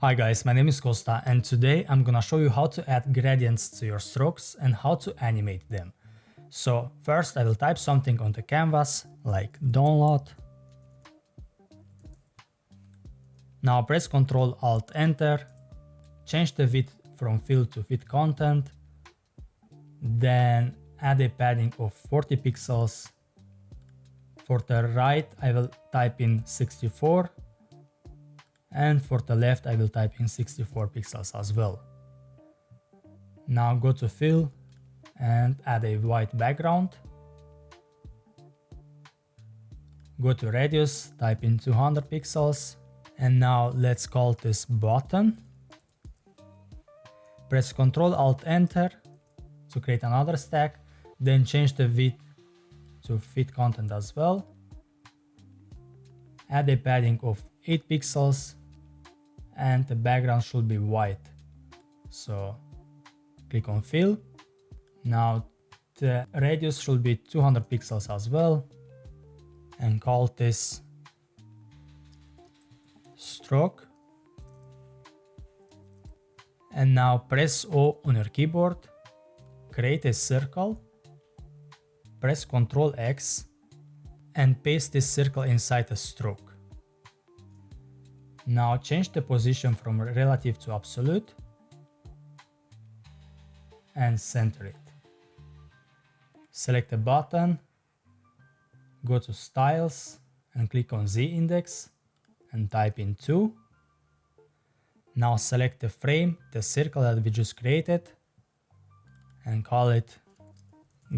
Hi guys, my name is Costa and today I'm gonna show you how to add gradients to your strokes and how to animate them. So first I will type something on the canvas like download. Now press Ctrl Alt Enter, change the width from fill to fit content, then add a padding of 40 pixels. For the right I will type in 64 and for the left I will type in 64 pixels as well. Now go to fill and add a white background. Go to radius, type in 200 pixels, and now let's call this button. Press Ctrl Alt Enter to create another stack, then change the width to fit content as well. Add a padding of 8 pixels and the background should be white. So click on fill. Now the radius should be 200 pixels as well and call this stroke. And now press O on your keyboard, create a circle, press Ctrl X and paste this circle inside the stroke. Now change the position from relative to absolute and center it. Select the button, go to styles and click on Z index and type in 2. Now select the frame, the circle that we just created, and call it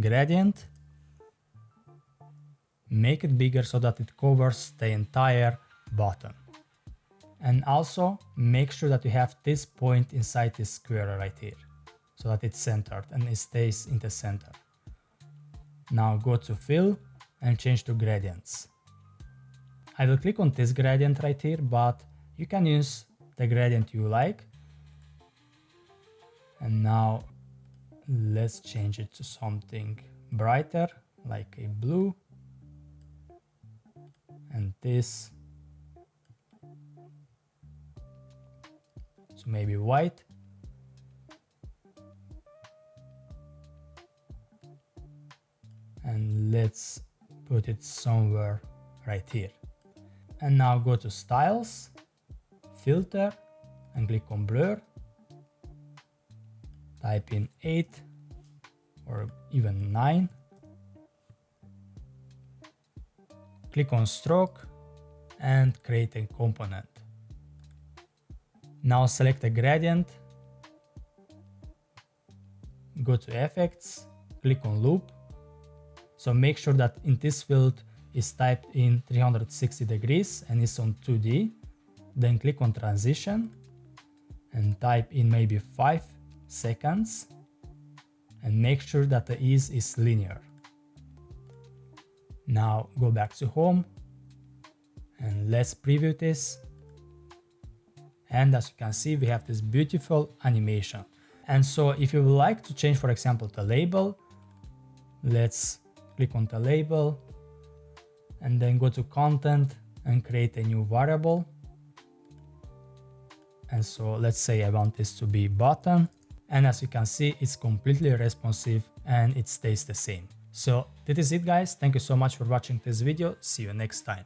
gradient. Make it bigger so that it covers the entire button. And also make sure that you have this point inside this square right here, so that it's centered and it stays in the center. Now go to fill and change to gradients. I will click on this gradient right here, but you can use the gradient you like. And now let's change it to something brighter, like a blue. And this to maybe white. And let's put it somewhere right here. And now go to styles, filter, and click on blur. Type in 8 or even 9. Click on stroke and create a component. Now select the gradient, go to effects, click on loop. So make sure that in this field is typed in 360 degrees and is on 2D. Then click on transition and type in maybe 5 seconds and make sure that the ease is linear. Now go back to home and let's preview this. And as you can see, we have this beautiful animation. And so if you would like to change, for example, the label, let's click on the label and then go to content and create a new variable. And so let's say I want this to be button. And as you can see, it's completely responsive and it stays the same. So that is it, guys. Thank you so much for watching this video. See you next time.